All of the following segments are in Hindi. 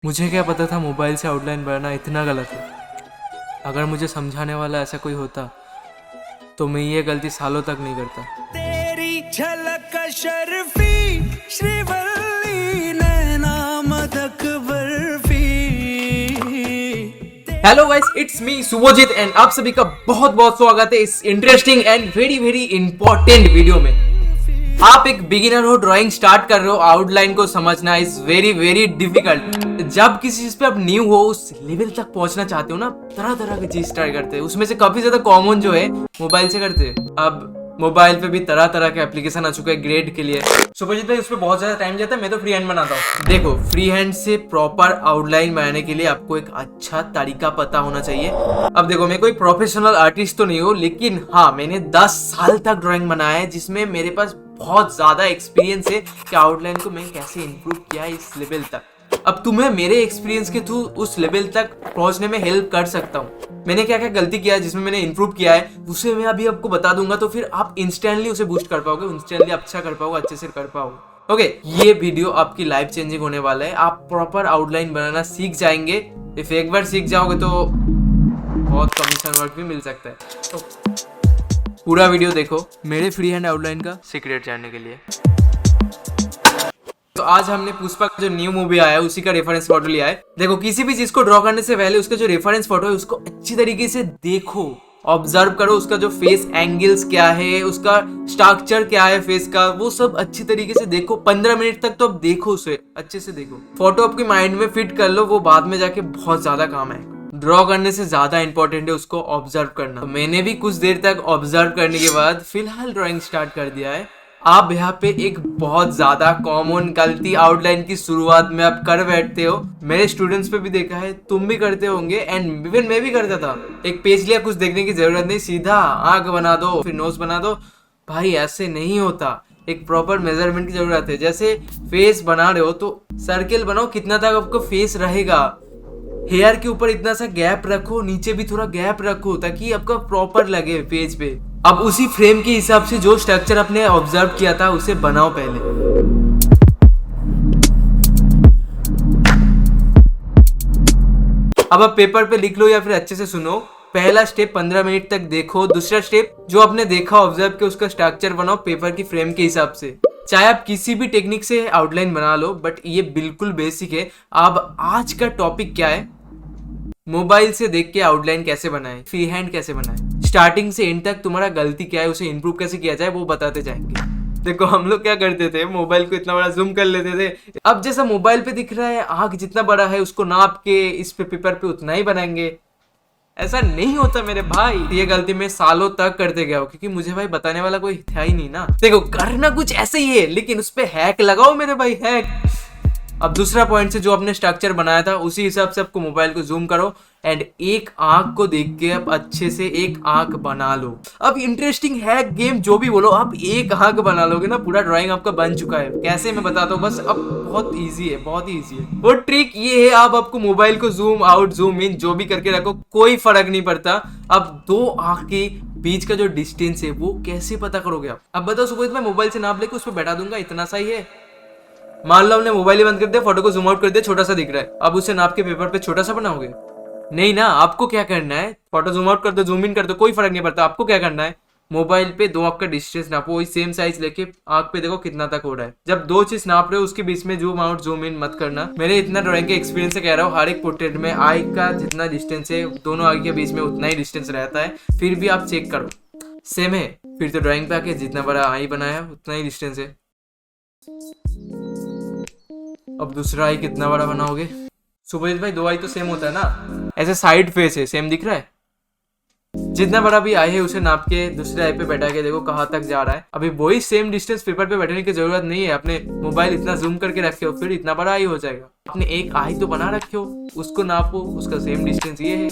मुझे क्या पता था मोबाइल से आउटलाइन बनाना इतना गलत है। अगर मुझे समझाने वाला ऐसा कोई होता तो मैं ये गलती सालों तक नहीं करता। तेरी झलक शर्फी श्रीवल्ली नैना मदक बर्फी। Hello guys, it's me Subhojit and आप सभी का बहुत बहुत स्वागत है इस interesting and very very important video में। आप एक बिगिनर हो, ड्राइंग स्टार्ट कर रहे हो, आउटलाइन को समझना इज वेरी वेरी डिफिकल्ट। जब किसी चीज पे आप न्यू हो, उस लेवल तक पहुंचना चाहते हो ना, तरह तरह की चीज ट्राई करते हैं। उसमें से काफी ज्यादा कॉमन जो है मोबाइल से करते हैं। अब मोबाइल पे भी तरह तरह के एप्लीकेशन आ चुके हैं ग्रेड के लिए। सुपरजीत भाई, उस पर बहुत ज्यादा टाइम जाता है, मैं तो फ्री हैंड बनाता हूँ। देखो, फ्री हैंड से प्रॉपर आउटलाइन बनाने के लिए आपको एक अच्छा तरीका पता होना चाहिए। अब देखो, मैं कोई प्रोफेशनल आर्टिस्ट तो नहीं हूँ, लेकिन हाँ, मैंने 10 साल तक ड्राइंग बनाया है, जिसमें मेरे पास बहुत ज्यादा एक्सपीरियंस है कि आउटलाइन को मैं कैसे इंप्रूव किया है इस लेवल तक। अब तुम्हें मेरे एक्सपीरियंस के थ्रू उस लेवल तक पहुंचने में हेल्प कर सकता हूँ। मैंने क्या क्या गलती किया है जिसमें मैंने इंप्रूव किया है, उसे मैं अभी आपको बता दूंगा, तो फिर आप इंस्टेंटली उसे बूस्ट कर पाओगे, इंस्टेंटली अच्छा कर पाओगे, अच्छे से कर पाओगे। ओके, ये वीडियो आपकी लाइफ चेंजिंग होने वाला है। आप प्रॉपर आउटलाइन बनाना सीख जाएंगे। इफ एक बार सीख जाओगे तो बहुत कमीशन वर्क भी मिल सकता है। तो पूरा वीडियो देखो मेरे फ्री हैंड आउटलाइन का सीक्रेट जानने के लिए। तो आज हमने पुष्पा का जो न्यू मूवी आया है उसी का रेफरेंस फोटो लिया है। देखो, किसी भी चीज को ड्रॉ करने से पहले उसका जो रेफरेंस फोटो है उसको अच्छी तरीके से देखो, ऑब्जर्व करो। उसका जो फेस एंगल्स क्या है, उसका स्ट्रक्चर क्या है फेस का, वो सब अच्छी तरीके से देखो। 15 मिनट तक तो अब देखो, उसे अच्छे से देखो। फोटो आपके माइंड में फिट कर लो, वो बाद में जाके बहुत ज्यादा काम है। ड्रॉ करने से ज्यादा इंपॉर्टेंट है उसको ऑब्जर्व करना। तो मैंने भी कुछ देर तक ऑब्जर्व करने के बाद फिलहाल ड्राइंग स्टार्ट कर दिया है। आप यहाँ पे एक बहुत ज्यादा कॉमन गलती आउटलाइन की शुरुआत में आप कर बैठते हो। मेरे स्टूडेंट्स पे भी देखा है, तुम भी करते होंगे, एंड इवन मैं भी करता था। एक पेज लिया, कुछ देखने की जरूरत नहीं, सीधा आंख बना दो, फिर नोज बना दो। भाई ऐसे नहीं होता, एक प्रॉपर मेजरमेंट की जरूरत है। जैसे फेस बना रहे हो तो सर्किल बनाओ, कितना तक आपको फेस रहेगा। हेयर के ऊपर इतना सा गैप रखो, नीचे भी थोड़ा गैप रखो, ताकि आपका प्रॉपर लगे पेज पे। अब उसी फ्रेम के हिसाब से जो स्ट्रक्चर आपने ऑब्जर्व किया था उसे बनाओ पहले। अब आप पेपर पे लिख लो या फिर अच्छे से सुनो। पहला स्टेप 15 मिनट तक देखो। दूसरा स्टेप, जो आपने देखा ऑब्जर्व किया उसका स्ट्रक्चर बनाओ पेपर की फ्रेम के हिसाब से। चाहे आप किसी भी टेक्निक से आउटलाइन बना लो, बट ये बिल्कुल बेसिक है। अब आज का टॉपिक क्या है, मोबाइल से देख के आउटलाइन कैसे बनाए, फ्री हैंड कैसे बनाए, स्टार्टिंग से एंड तक तुम्हारा गलती क्या है, उसे इंप्रूव कैसे किया जाए, वो बताते जाएंगे। देखो, हम लोग क्या करते थे, मोबाइल को इतना बड़ा जूम कर लेते थे। अब जैसा मोबाइल पे दिख रहा है, आंख जितना बड़ा है उसको नाप के इस पे पेपर पे उतना ही बनाएंगे। ऐसा नहीं होता मेरे भाई। ये गलती मैं सालों तक करते गया हूँ, क्योंकि मुझे भाई बताने वाला कोई था ही नहीं ना। देखो, करना कुछ ऐसे ही है, लेकिन उस पे हैक लगाओ मेरे भाई, हैक। अब दूसरा पॉइंट से जो आपने स्ट्रक्चर बनाया था उसी हिसाब से आपको मोबाइल को जूम करो, एंड एक आंख को देख के आप अच्छे से एक आंख बना लो। अब इंटरेस्टिंग हैक, गेम जो भी बोलो, आप एक आंख बना लोगे ना, पूरा ड्राइंग आपका बन चुका है। कैसे मैं बताता हूँ, बस अब बहुत इजी है, बहुत ही इजी है। वो ट्रिक ये है, आप आपको मोबाइल को जूम आउट जूम इन जो भी करके रखो, कोई फर्क नहीं पड़ता। अब दो आंख के बीच का जो डिस्टेंस है वो कैसे पता करोगे आप? अब बताओ, सुबह मैं मोबाइल से नाप लेके उस पर बैठा दूंगा, इतना सा ही है। मान लो हमने मोबाइल ही बंद कर दिया, फोटो को जूम आउट कर दिया, छोटा सा दिख रहा है, अब उसे नाप के पेपर पे छोटा सा बनाओगे? नहीं ना। आपको क्या करना है, फोटो जूम आउट कर दो, जूम इन कर दो, कोई फर्क नहीं पड़ता। आपको क्या करना है, मोबाइल पे दो आंख का डिस्टेंस नापो, वही सेम साइज लेके आंख पे देखो कितना तक हो रहा है। जब दो चीज नाप रहे हो उसके बीच में जूम आउट जूम इन मत करना। मेरे इतना ड्राइंग के एक्सपीरियंस से कह रहा हूँ, हर एक पोर्ट्रेट में आई का जितना डिस्टेंस है, दोनों आगे के बीच में उतना ही डिस्टेंस रहता है। फिर भी आप चेक करो सेम है, फिर तो ड्राइंग पे आके जितना बड़ा आई बनाया उतना ही डिस्टेंस है। अब दूसरा आई कितना बड़ा बनाओगे? सुबोजित भाई, दो आई तो सेम होता है ना, ऐसे साइड फेस है, सेम दिख रहा है। जितना बड़ा भी आई है उसे नाप के दूसरे आई पे बैठा के देखो कहाँ तक जा रहा है। अभी वही सेम डिस्टेंस पेपर पे बैठने की जरूरत नहीं है। अपने मोबाइल इतना जूम करके रखे हो, फिर इतना बड़ा आई हो जाएगा। आपने एक आई तो बना रखे हो, उसको नापो, उसका सेम डिस्टेंस ये है।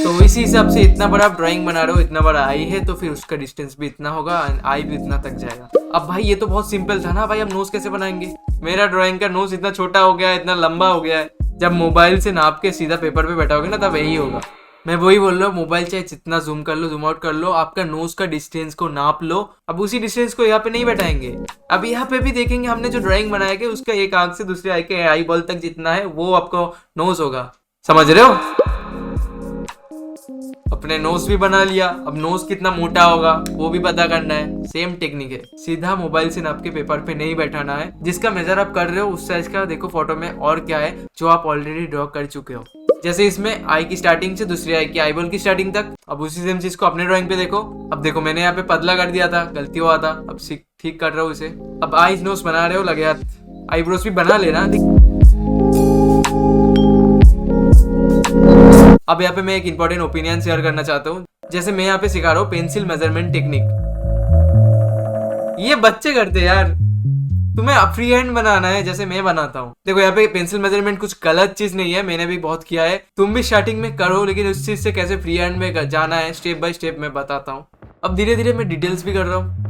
तो इसी हिसाब से इतना बड़ा आप ड्राइंग बना रहे हो, इतना बड़ा आई है, तो फिर उसका डिस्टेंस भी इतना होगा, आई भी इतना तक जाएगा। अब भाई ये तो बहुत सिंपल था ना भाई, अब नोज कैसे बनाएंगे? मेरा ड्राइंग का नोज इतना छोटा हो गया है, इतना लंबा हो गया है। जब मोबाइल से नाप के सीधा पेपर पे बैठाओगे ना, तब यही होगा। मैं वही बोल रहा हूँ, मोबाइल चाहे जितना जूम कर लो, जूम आउट कर लो, आपका नोज का डिस्टेंस को नाप लो। अब उसी डिस्टेंस को यहाँ पे नहीं बैठाएंगे, अब यहाँ पे भी देखेंगे हमने जो ड्राइंग बनाया है उसका एक आंख से दूसरे आई के आई बॉल तक जितना है वो आपको नोज होगा, समझ रहे हो। अपने नोज भी बना लिया, अब नोज कितना मोटा होगा वो भी पता करना है। सेम टेक्निक है, सीधा मोबाइल से नाप के पेपर पे नहीं बैठाना है। जिसका मेजर आप कर रहे हो उस साइज का देखो फोटो में और क्या है जो आप ऑलरेडी ड्रॉ कर चुके हो। जैसे इसमें आई की स्टार्टिंग से दूसरी आई की आई बॉल की स्टार्टिंग तक। अब उसी सेम चीज को अपने ड्राइंग पे देखो। अब देखो मैंने यहाँ पे पतला कर दिया था, गलती हुआ था, अब ठीक कर रहा हूँ इसे। अब आईज नोज बना रहे हो, लगे हाथ, आईब्रोज भी बना लेना। अब यहाँ पे मैं एक इंपॉर्टेंट ओपिनियन शेयर करना चाहता हूँ। जैसे मैं यहाँ पे सिखा रहा हूँ पेंसिल मेजरमेंट टेक्निक, ये बच्चे करते हैं यार, तुम्हें फ्री हैंड बनाना है जैसे मैं बनाता हूँ। देखो यहाँ पे पेंसिल मेजरमेंट कुछ गलत चीज नहीं है, मैंने भी बहुत किया है, तुम भी स्टार्टिंग में करो, लेकिन उस चीज से कैसे फ्री हैंड में जाना है स्टेप बाय स्टेप मैं बताता हूँ। अब धीरे धीरे मैं डिटेल्स भी कर रहा हूँ।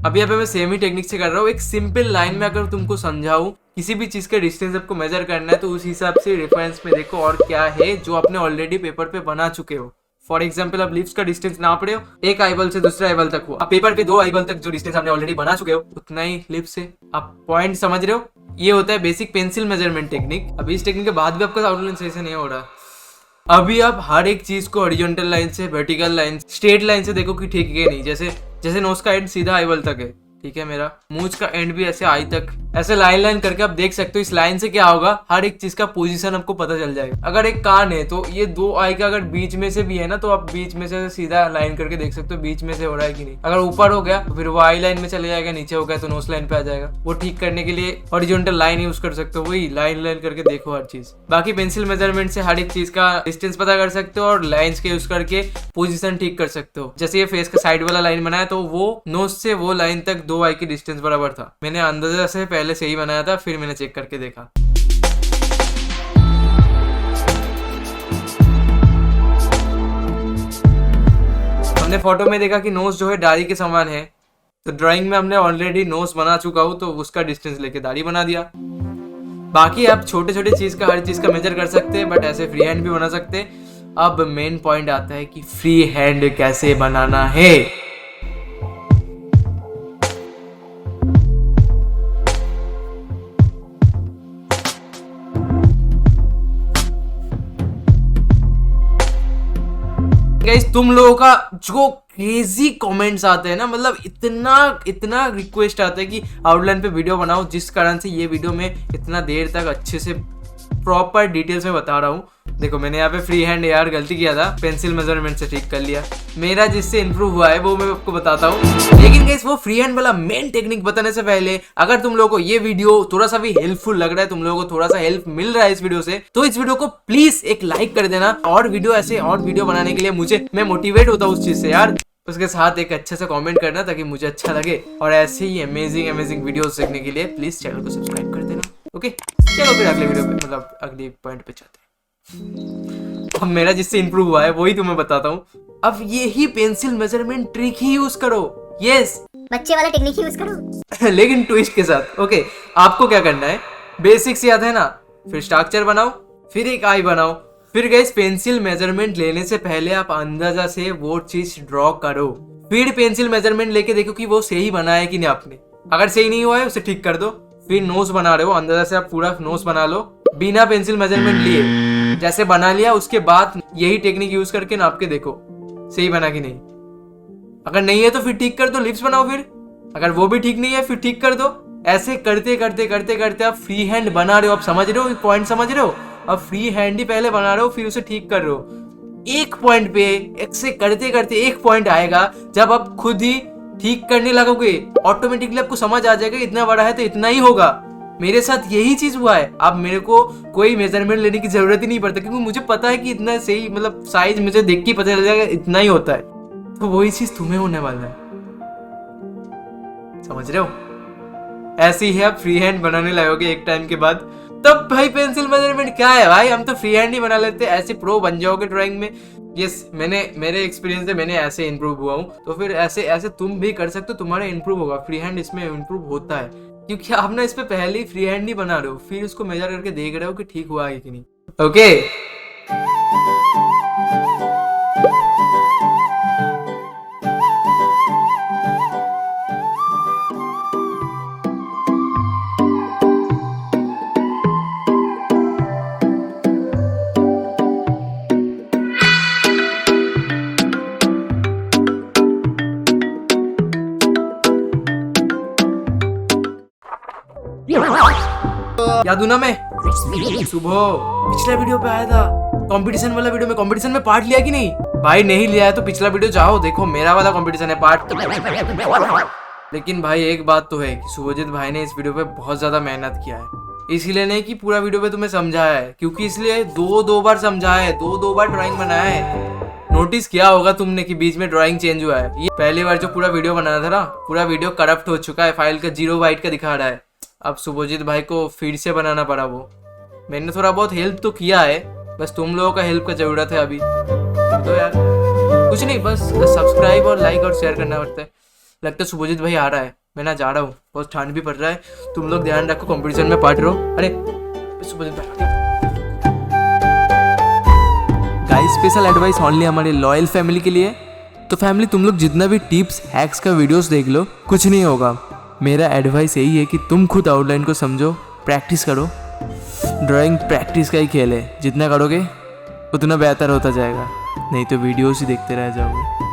अब यहाँ पे मैं सेम ही टेक्निक से कर रहा हूँ। एक सिंपल लाइन में अगर तुमको समझाऊं किसी भी चीज का डिस्टेंस आपको मेजर करना है तो उस हिसाब से रेफरेंस में देखो और क्या है जो आपने ऑलरेडी पेपर पे बना चुके हो। फॉर एग्जाम्पल आप लिप्स का डिस्टेंस नाप रहे हो, एक आईबॉल से दूसरे आईबॉल तक हुआ, आप पेपर पे 2 आईबॉल तक जो डिस्टेंस आपने ऑलरेडी बना चुके हो उतना ही लिप्स से। आप पॉइंट समझ रहे हो, ये होता है बेसिक पेंसिल मेजरमेंट टेक्निक। अभी इस टेक्निक के बाद भी आपका आउटलाइन सही से नहीं हो रहा। अभी आप हर एक चीज को हॉरिजॉन्टल लाइन से, वर्टिकल लाइन, स्ट्रेट लाइन से देखो कि ठीक है नहीं। जैसे नोज का एंड सीधा आईबॉल तक है, ठीक है, मेरा मूंछ का एंड भी ऐसे आई तक, ऐसे लाइन करके आप देख सकते हो। इस लाइन से क्या होगा, हर एक चीज का पोजीशन आपको पता चल जाएगा। अगर एक कान है तो ये 2 आई का अगर बीच में से भी है ना तो आप बीच में से सीधा लाइन करके देख सकते हो बीच में से हो रहा है कि नहीं। अगर ऊपर हो गया तो फिर वो आई लाइन में चले जाएगा, नीचे हो गया तो नोज लाइन पे आ जाएगा। वो ठीक करने के लिए हॉरिजॉन्टल लाइन यूज कर सकते हो, वही लाइन करके देखो हर चीज। बाकी पेंसिल मेजरमेंट से हर एक चीज का डिस्टेंस पता कर सकते हो और लाइन्स के यूज करके पोजिशन ठीक कर सकते हो। जैसे ये फेस का साइड वाला लाइन बनाया तो वो नोज से वो लाइन तक 2 आई की डिस्टेंस बराबर था। मैंने अंदाजा से पहले से ही बनाया था, फिर मैंने चेक करके देखा। हमने फोटो में देखा कि नोज जो है दाढ़ी के समान है, तो ड्राइंग में हमने ऑलरेडी नोज बना चुका हूं तो उसका डिस्टेंस लेके दाढ़ी बना दिया। बाकी आप छोटे छोटे चीज का हर चीज का मेजर कर सकते हैं, बट ऐसे फ्री हैंड भी बना सकते हैं। अब मेन पॉइंट आता है कि फ्री हैंड कैसे बनाना है। गाइस तुम लोगों का जो क्रेजी कमेंट्स आते हैं ना, मतलब इतना रिक्वेस्ट आता है कि आउटलाइन पे वीडियो बनाओ, जिस कारण से ये वीडियो में इतना देर तक अच्छे से प्रॉपर डिटेल्स में बता रहा हूँ। देखो मैंने यहाँ पे फ्री हैंड यार गलती किया था, पेंसिल मेजरमेंट से ठीक कर लिया। मेरा जिससे इंप्रूव हुआ है वो मैं आपको बताता हूँ। लेकिन गाइस वो फ्री हैंड वाला मेन टेक्निक बताने से पहले अगर तुम लोगों को ये वीडियो थोड़ा सा भी हेल्पफुल लग रहा है, तुम लोगों को थोड़ा सा हेल्प मिल रहा है इस वीडियो से, तो इस वीडियो को प्लीज एक लाइक कर देना। और वीडियो बनाने के लिए मैं मोटिवेट होता हूँ उस चीज से यार। उसके साथ एक अच्छा सा कमेंट करना ताकि मुझे अच्छा लगे। और ऐसे ही अमेजिंग वीडियोस देखने के लिए प्लीज चैनल को सब्सक्राइब कर देना। ओके चलो फिर अगले वीडियो पे, मतलब अगले पॉइंट पे चलते हैं। अब मेरा जिससे इंप्रूव हुआ है वही तुम्हें बताता हूँ। अब यही पेंसिल मेजरमेंट ट्रिक ही यूज करो। यस बच्चे वाला टेक्निक यूज करो लेकिन ट्विस्ट के साथ। ओके आपको क्या करना है, बेसिक्स याद है ना, फिर स्ट्रक्चर बनाओ, फिर एक आई बनाओ, फिर गाइस पेंसिल मेजरमेंट लेने से पहले आप अंदाजा से वो चीज ड्रॉ करो। फिर पेंसिल मेजरमेंट लेके देखो कि वो सही बना है कि नहीं आपने। अगर सही नहीं हुआ है उसे ठीक कर दो। फिर नोज बना रहे हो, अंदाजा से आप पूरा नोज बना लो बिना पेंसिल मेजरमेंट लिए। जैसे बना लिया उसके बाद यही टेक्निक यूज करके नाप के देखो सही बना कि नहीं। अगर नहीं है तो फिर ठीक कर दो, लिप्स बनाओ। फिर अगर वो भी ठीक नहीं है फिर ठीक कर दो। ऐसे करते करते आप फ्री हैंड बना रहे हो। आप समझ रहे हो पॉइंट, समझ रहे हो। अब फ्री हैंड ही पहले बना रहे हो फिर उसे ठीक कर रहे हो। एक पॉइंट पे ऐसे करते एक पॉइंट आएगा जब आप खुद ही ठीक करने लगोगे, ऑटोमेटिकली आपको समझ आ जाएगा इतना बड़ा है तो इतना ही होगा। मेरे साथ यही चीज हुआ है। अब मेरे को कोई मेजरमेंट लेने की जरूरत ही नहीं पड़ता, क्योंकि मुझे पता है कि इतना सही, मतलब साइज मुझे देख के पता चल जाएगा इतना ही होता है। तो वही चीज तुम्हें होने वाला है, समझ रहे हो। ऐसे ही आप फ्री हैंड बनाने लगोगे एक टाइम के बाद, तब भाई पेंसिल मेजरमेंट क्या है भाई, हम तो फ्री हैंड ही बना लेते, ऐसे प्रो बन जाओगे ड्राइंग में। यस मेरे एक्सपीरियंस से मैंने ऐसे इंप्रूव हुआ हूँ, तो फिर ऐसे तुम भी कर सकते हो, तुम्हारा इंप्रूव होगा। फ्री हैंड इसमें इंप्रूव होता है क्योंकि आप ना इस पे पहले ही फ्री हैंड नहीं बना रहे हो, फिर उसको मेजर करके देख रहे हो कि ठीक हुआ है कि नहीं। ओके याद हूं ना मैं सुबह पिछला वीडियो पे आया था, कंपटीशन वाला वीडियो में। कंपटीशन में पार्ट लिया कि नहीं? भाई नहीं लिया है तो पिछला वीडियो जाओ देखो, मेरा वाला कंपटीशन है पार्ट। लेकिन भाई एक बात तो है कि शुभजीत भाई ने इस वीडियो पे बहुत ज्यादा मेहनत किया है। इसलिए नहीं कि पूरा वीडियो पे तुम्हें समझाया है, क्योंकि इसलिए दो बार समझाया है, दो बार ड्राइंग बनाया है। नोटिस किया होगा तुमने कि बीच में ड्राइंग चेंज हुआ है। ये पहली बार जो पूरा वीडियो बनाया था ना, पूरा वीडियो करप्ट हो चुका है, फाइल का 0 बाइट का दिखा रहा है। अब शुभजीत भाई को फिर से बनाना पड़ा। वो मैंने थोड़ा बहुत हेल्प तो किया है, बस तुम लोगों का हेल्प का जरूरत है अभी तो यार। कुछ नहीं, बस सब्सक्राइब और लाइक और शेयर करना पड़ता है। लगता है शुभजीत भाई आ रहा है, मैं ना जा रहा हूँ, बहुत ठंड भी पड़ रहा है। तुम लोग ध्यान रखो, कंपटीशन में पार्ट लो। अरे शुभजीत भाई, गाइस स्पेशल एडवाइस ओनली हमारे लॉयल फैमिली के लिए। तो फैमिली तुम लोग जितना भी टिप्स हैक्स का वीडियोस देख लो, कुछ नहीं होगा। मेरा एडवाइस यही है कि तुम खुद आउटलाइन को समझो, प्रैक्टिस करो। ड्राइंग प्रैक्टिस का ही खेल है, जितना करोगे उतना बेहतर होता जाएगा, नहीं तो वीडियोस ही देखते रह जाओगे।